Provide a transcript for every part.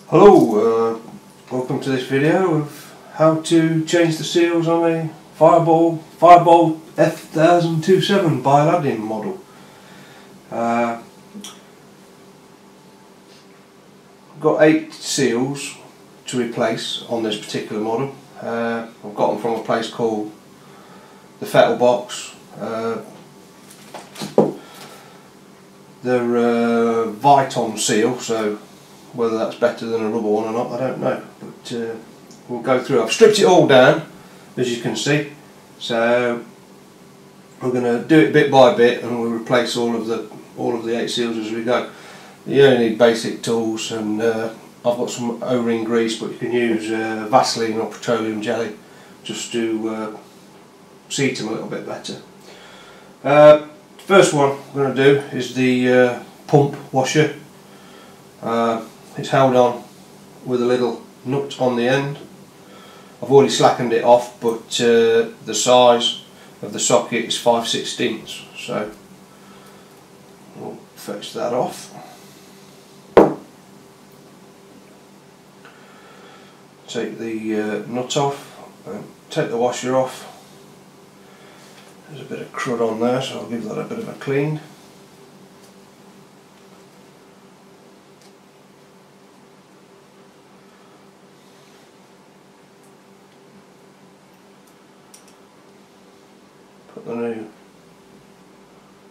Hello, welcome to this video of how to change the seals on a Fireball F2700 Bialladin model. I've got 8 seals to replace on this particular model. I've got them from a place called the Fettle Box. They're Viton seal, so whether that's better than a rubber one or not, I don't know. But we'll go through. I've stripped it all down, as you can see. So we're going to do it bit by bit, and we'll replace all of the 8 seals as we go. You only need basic tools, and I've got some O-ring grease, but you can use Vaseline or petroleum jelly just to seat them a little bit better. First one I'm going to do is the pump washer. It's held on with a little nut on the end. I've already slackened it off, but the size of the socket is 5/16, so we'll fetch that off. Take the nut off and take the washer off. There's a bit of crud on there, so I'll give that a bit of a clean. Put the new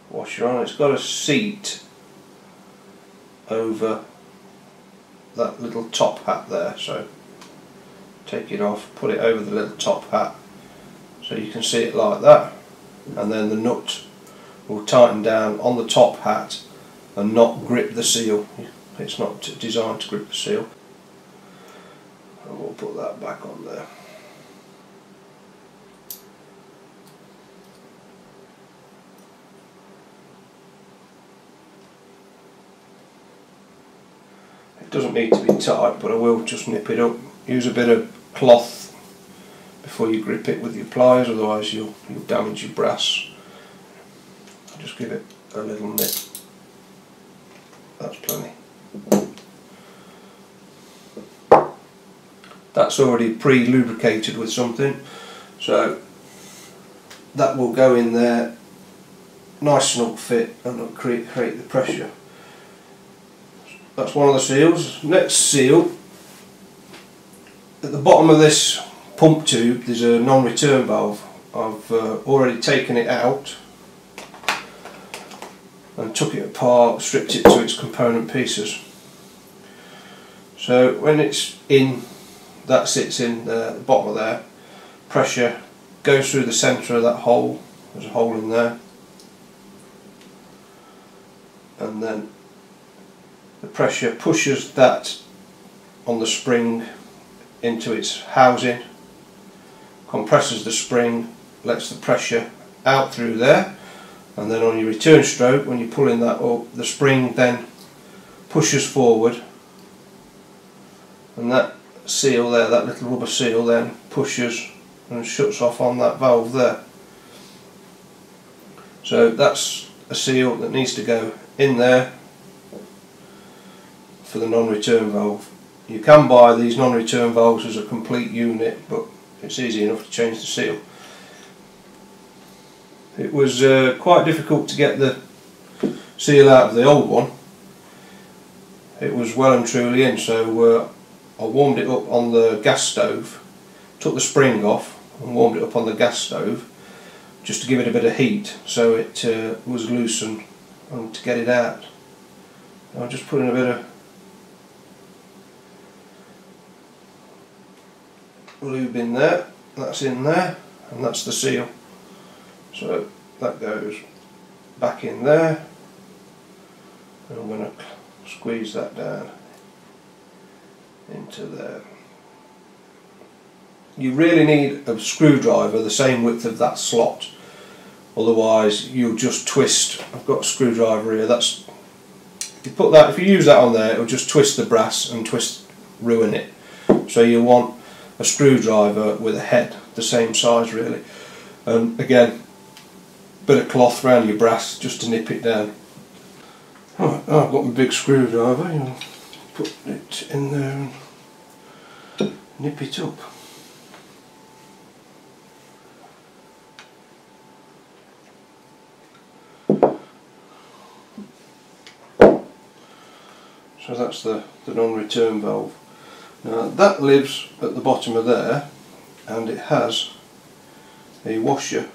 washer on. It's got a seat over that little top hat there, so take it off, put it over the little top hat so you can see it like that, and then the nut will tighten down on the top hat and not grip the seal. It's not designed to grip the seal. And we'll put that back on there. It doesn't need to be tight, but I will just nip it up. Use a bit of cloth before you grip it with your pliers, otherwise you'll damage your brass. Just give it a little nip. That's plenty. That's already pre-lubricated with something, so that will go in there, nice snug fit, and it'll create the pressure. That's one of the seals. Next seal, at the bottom of this pump tube there's a non-return valve. I've already taken it out and took it apart, stripped it to its component pieces. So when it's in, that sits in the bottom of there, pressure goes through the centre of that hole. There's a hole in there, and then the pressure pushes that on the spring into its housing, compresses the spring, lets the pressure out through there, and then on your return stroke, when you're pulling that up, the spring then pushes forward, and that seal there, that little rubber seal, then pushes and shuts off on that valve there. So that's a seal that needs to go in there for the non-return valve. You can buy these non-return valves as a complete unit, but it's easy enough to change the seal. It was quite difficult to get the seal out of the old one. It was well and truly in, so I warmed it up on the gas stove, took the spring off and warmed it up on the gas stove just to give it a bit of heat so it was loose and to get it out. I'm just putting a bit of lube in there. That's in there, and that's the seal. So that goes back in there, and I'm going to squeeze that down into there. You really need a screwdriver the same width of that slot, otherwise you'll just twist. I've got a screwdriver here. That's, if you use that on there, it'll just twist the brass and ruin it. So you want a screwdriver with a head the same size really, and again, bit of cloth around your brass just to nip it down. Right, I've got my big screwdriver. put it in there and nip it up. So that's the non-return valve. Now that lives at the bottom of there, and it has a washer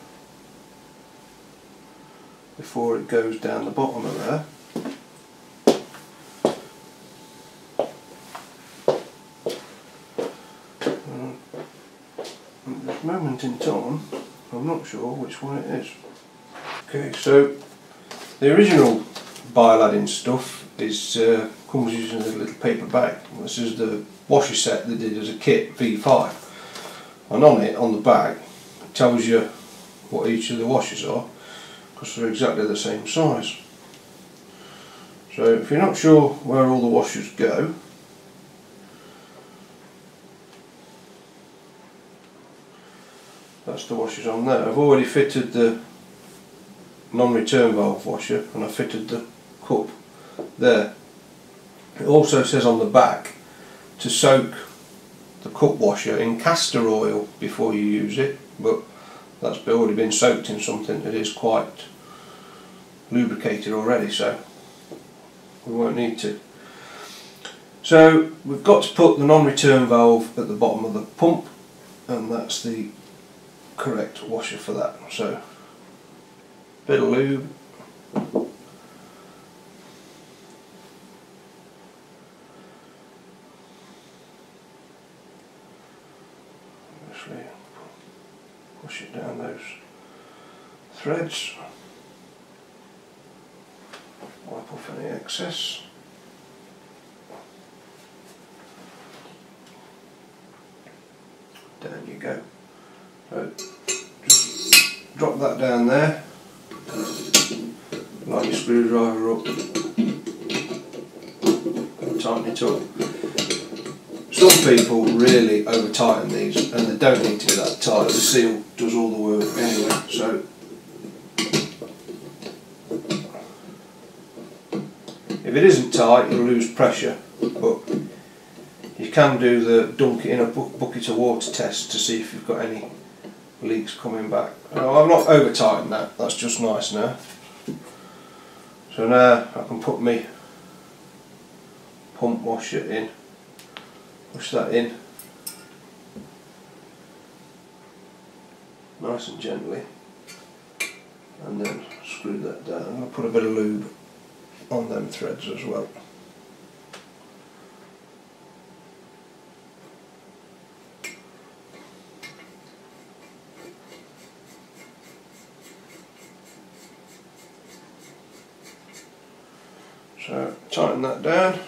before it goes down the bottom of there. At this moment in time, I'm not sure which one it is. Okay, so the original Bialladin stuff is comes using a little paper bag. This is the washer set they did as a kit, V5, and on it, on the bag, it tells you what each of the washers are, because they're exactly the same size. So if you're not sure where all the washers go, that's the washers on there. I've already fitted the non-return valve washer, and I fitted the cup there. It also says on the back to soak the cup washer in castor oil before you use it, but that's already been soaked in something that is quite lubricated already, so we won't need to. So we've got to put the non-return valve at the bottom of the pump, and that's the correct washer for that. So bit of lube, push it down those threads, wipe off any excess. Down you go. So just drop that down there, line your screwdriver up and tighten it up. Some people really over tighten these, and they don't need to be that tight. The seal does all the work anyway. So if it isn't tight, you'll lose pressure, but you can do the dunk it in a bucket of water test to see if you've got any leaks coming back. No, I've not over tightened that, that's just nice now. So now I can put my pump washer in, push that in nice and gently, and then screw that down. I'll put a bit of lube on them threads as well. So tighten that down,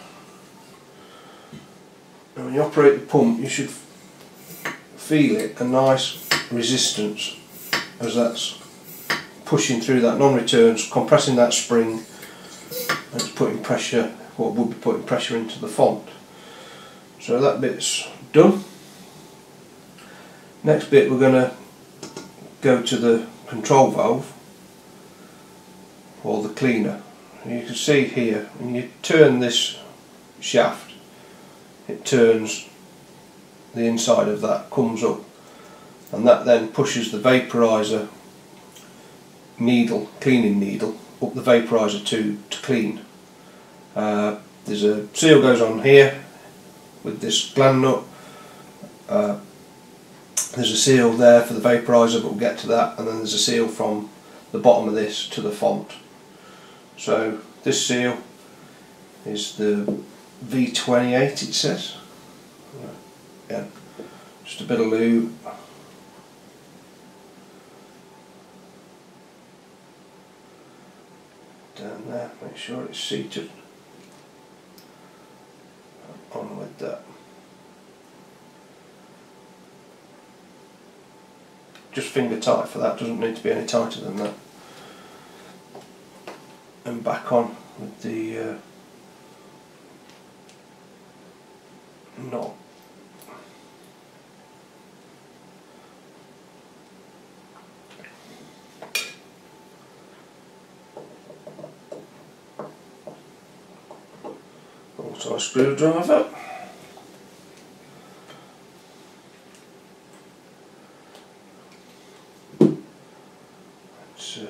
and when you operate the pump you should feel it, a nice resistance as that's pushing through that non-returns, compressing that spring, and it's putting pressure, what would be putting pressure into the font. So that bit's done. Next bit we're going to go to the control valve, or the cleaner. You can see here, when you turn this shaft, it turns, the inside of that comes up, and that then pushes the vaporizer needle, cleaning needle, up the vaporizer tube to clean. There's a seal goes on here with this gland nut. There's a seal there for the vaporizer, but we'll get to that, and then there's a seal from the bottom of this to the font. So this seal is the V28, it says. Yeah, just a bit of lube. Down there, make sure it's seated. On with that. Just finger tight for that, doesn't need to be any tighter than that. And back on with the knot. So I screwdriver. It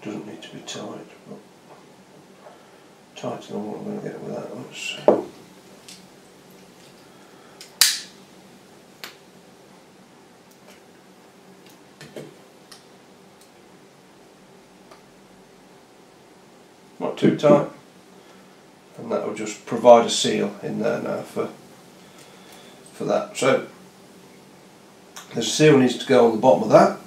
doesn't need to be tight, but tighter than what I'm going to get with that one. So. Not too tight, and that will just provide a seal in there now for that. So the seal needs to go on the bottom of that,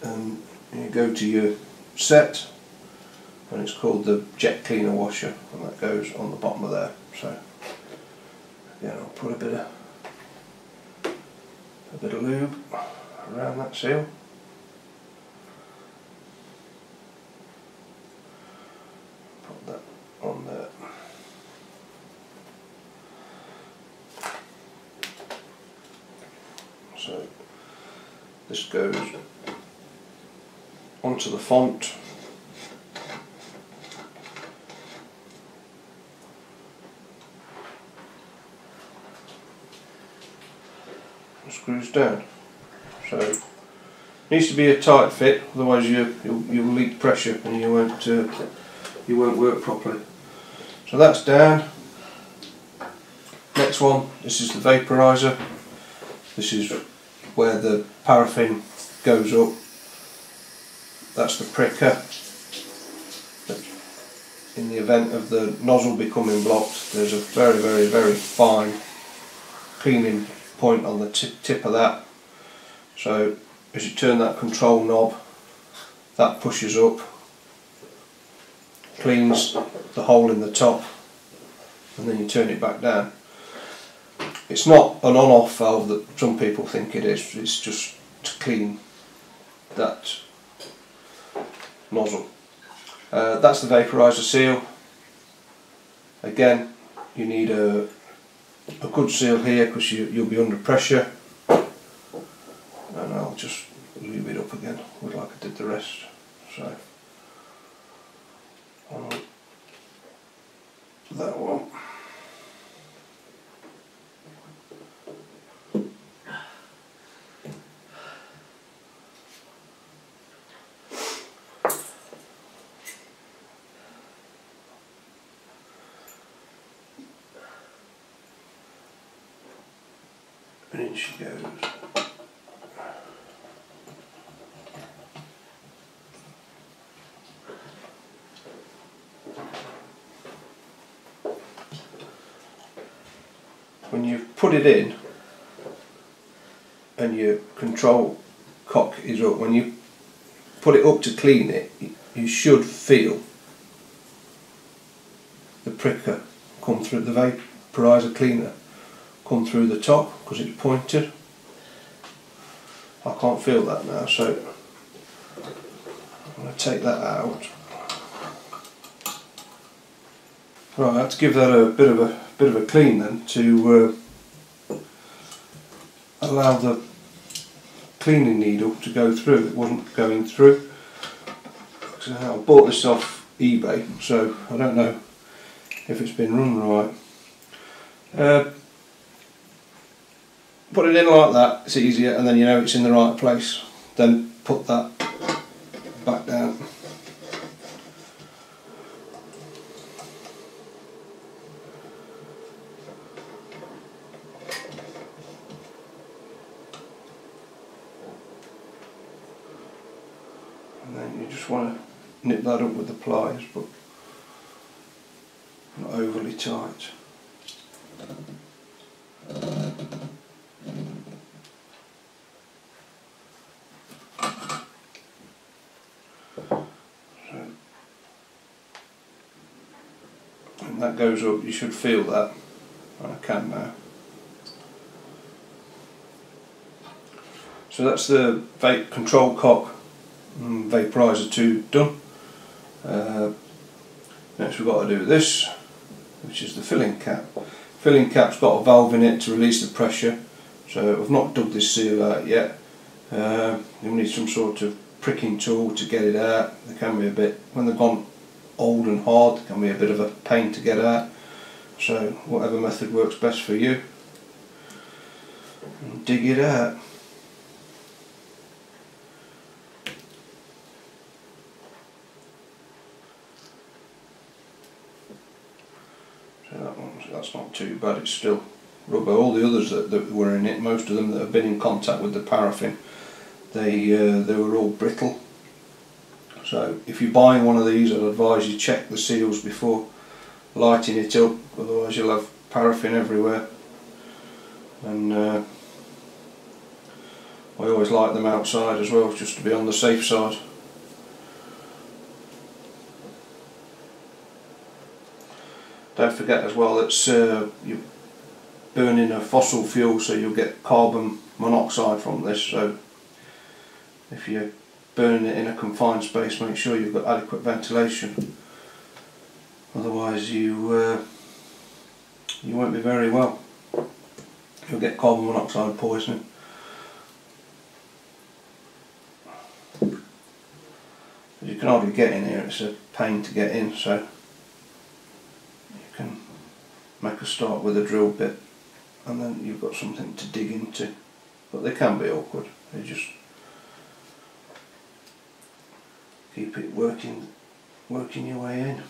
and you go to your set, and it's called the jet cleaner washer, and that goes on the bottom of there. So again, I'll put a bit of lube around that seal. Put that on there. So this goes onto the font. And screws down. So it needs to be a tight fit, otherwise you'll leak pressure and you won't work properly. So that's down. Next one, this is the vaporizer. This is where the paraffin goes up. That's the pricker. In the event of the nozzle becoming blocked, there's a very, very, very fine cleaning point on the tip of that. So as you turn that control knob, that pushes up, cleans the hole in the top, and then you turn it back down. It's not an on-off valve that some people think it is, it's just to clean that nozzle. That's the vaporizer seal. Again, you need a good seal here because you'll be under pressure, and I'll just lube it up again like I did the rest. So on that one. And in she goes. When you put it in and your control cock is up, when you put it up to clean it, you should feel the pricker come through, the vaporizer cleaner come through the top because it's pointed. I can't feel that now, so I'm going to take that out. Right, I have to give that a bit of a clean then to allow the cleaning needle to go through. It wasn't going through. So I bought this off eBay, so I don't know if it's been run right. Put it in like that, it's easier, and then you know it's in the right place. Then put that back down. And then you just want to nip that up with the pliers, but not overly tight. And that goes up, you should feel that. I can now. So that's the vape control cock and vaporizer 2 done. Next we've got to do this, which is the filling cap. Filling cap's got a valve in it to release the pressure, so I've not dug this seal out yet. You'll need some sort of pricking tool to get it out. There can be a bit, when they've gone old and hard, it can be a bit of a pain to get out. So whatever method works best for you, and dig it out. So that's not too bad, it's still rubber. All the others that were in it, most of them that have been in contact with the paraffin, they were all brittle. So if you're buying one of these, I'd advise you check the seals before lighting it up, otherwise you'll have paraffin everywhere. And I always light them outside as well, just to be on the safe side. Don't forget as well that you're burning a fossil fuel, so you'll get carbon monoxide from this. So if you're burning it in a confined space, make sure you've got adequate ventilation. Otherwise you won't be very well. You'll get carbon monoxide poisoning. You can hardly get in here, it's a pain to get in, so you can make a start with a drill bit and then you've got something to dig into. But they can be awkward, they just keep it working your way in.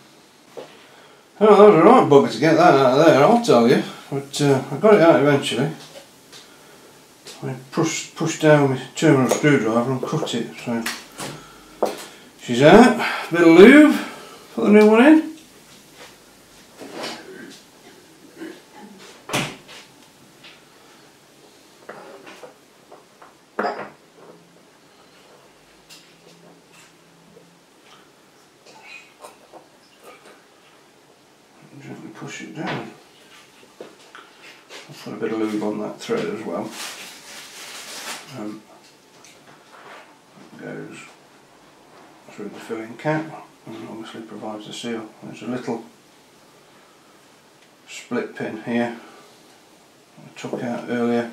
Oh, that was a right bugger to get that out of there, I'll tell you. But I got it out eventually. I pushed down my terminal screwdriver and cut it. So she's out. Bit of lube. Put the new one in. Gently push it down. I'll put a bit of lube on that thread as well. It goes through the filling cap and obviously provides the seal. There's a little split pin here I took out earlier.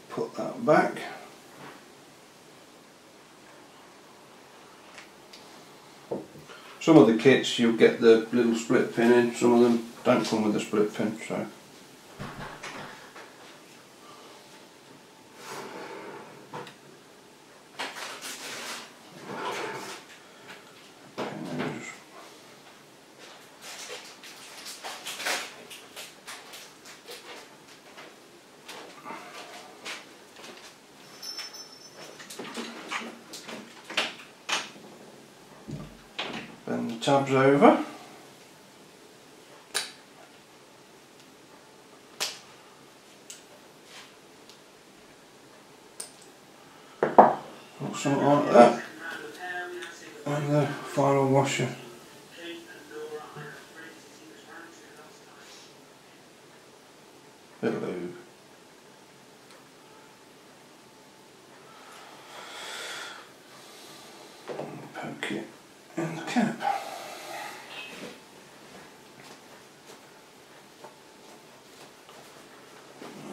Put that back. Some of the kits you'll get the little split pin in, some of them don't come with a split pin, so. Bend the tabs over. Put something like that. And the final washer. Bit of lube. And poke it in the cap.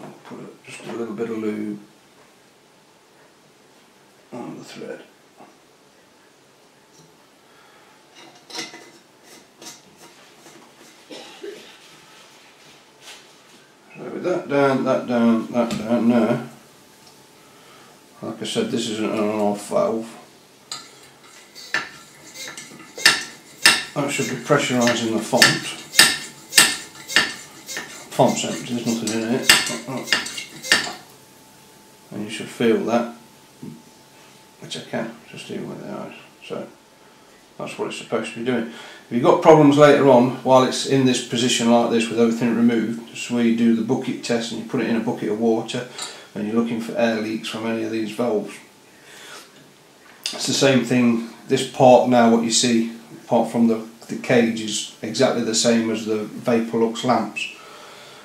I'll put just a little bit of lube on the thread. So with that down, that down, that down now, like I said, this isn't an on-off valve. That should be pressurising the font. Font's empty, there's nothing in it. And you should feel that, which I can, just even with the eyes. So that's what it's supposed to be doing. If you've got problems later on, while it's in this position like this with everything removed, just where you do the bucket test and you put it in a bucket of water and you're looking for air leaks from any of these valves. It's the same thing, this part now, what you see, apart from the cage, is exactly the same as the Vaporlux lamps.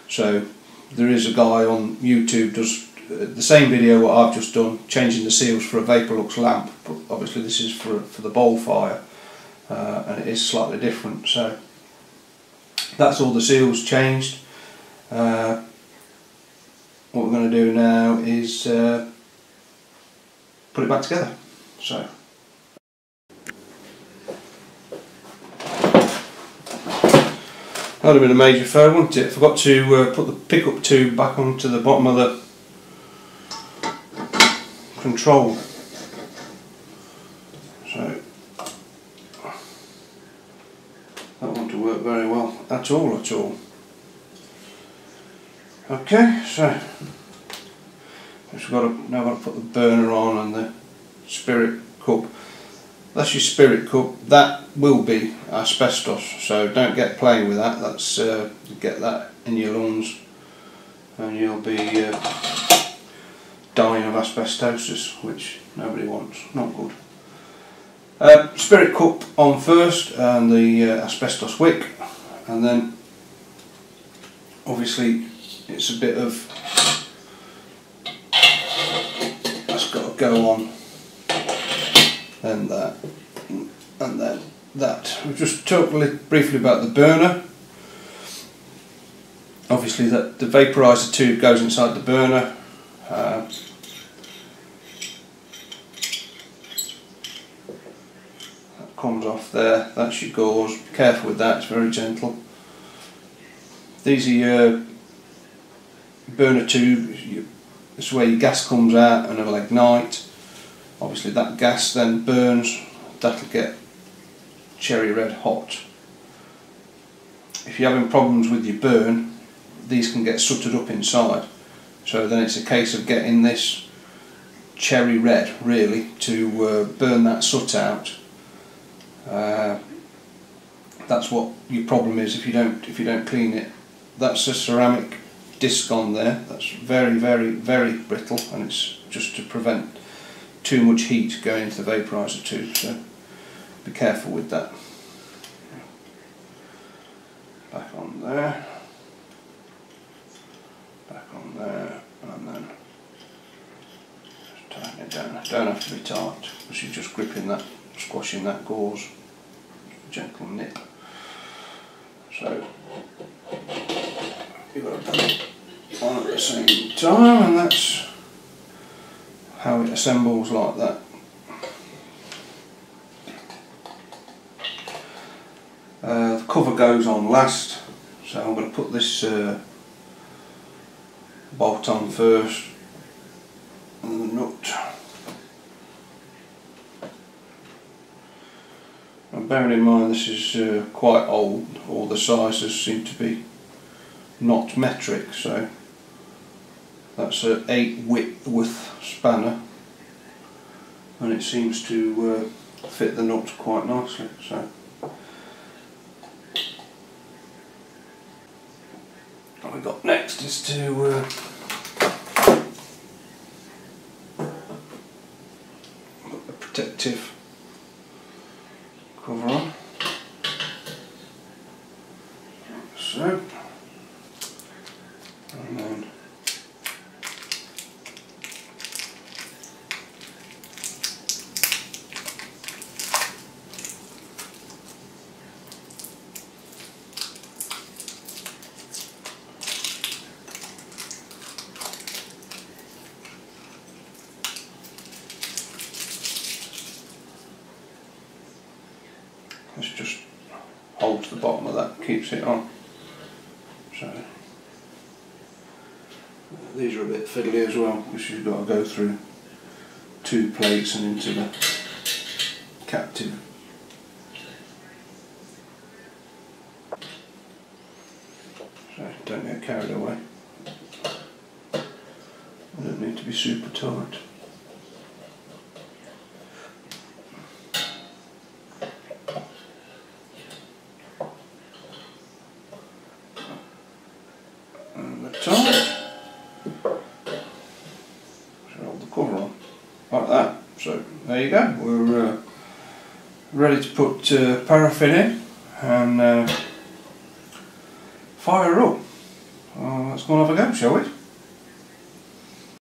So there is a guy on YouTube does the same video what I've just done, changing the seals for a Vaporlux lamp, but obviously this is for the bowl fire, and it is slightly different. So that's all the seals changed. What we're going to do now is put it back together. So That would have been a major fail, wouldn't it? I forgot to put the pickup tube back onto the bottom of the control. So that won't work very well at all. Okay, so we've now got to put the burner on and the spirit cup. That's your spirit cup. That will be asbestos, so don't get playing with that. That's get that in your lungs and you'll be dying of asbestosis, which nobody wants. Not good. Spirit cup on first and the asbestos wick, and then obviously it's a bit of that's got to go on. Then that, and then that. We've just talked briefly about the burner. Obviously, that the vaporizer tube goes inside the burner. That comes off there. That's your gauze. Be careful with that. It's very gentle. These are your burner tubes. This is where your gas comes out and it'll ignite. Obviously that gas then burns, that'll get cherry red hot. If you're having problems with your burn, these can get sooted up inside, so then it's a case of getting this cherry red really to burn that soot out. That's what your problem is if you don't clean it. That's a ceramic disc on there, that's very brittle, and it's just to prevent too much heat going into the vaporizer tube, so be careful with that. Back on there, and then just tighten it down. Don't have to be tight because you're just gripping that, squashing that gauze. Gentle nip. So you've got to put it on at the same time, and that's how it assembles like that. The cover goes on last, so I'm going to put this bolt on first, and the nut. And bearing in mind this is quite old, all the sizes seem to be not metric, so that's an 8 width spanner, and it seems to fit the nut quite nicely. So what we got next is to put the protective cover on. So, and then this just holds the bottom of that, keeps it on. So these are a bit fiddly as well, because you've got to go through 2 plates and into the captive. So don't get carried away. They don't need to be super tight. Hold the cover on like that. So there you go. We're ready to put paraffin in and fire up. Let's go and have a go, shall we?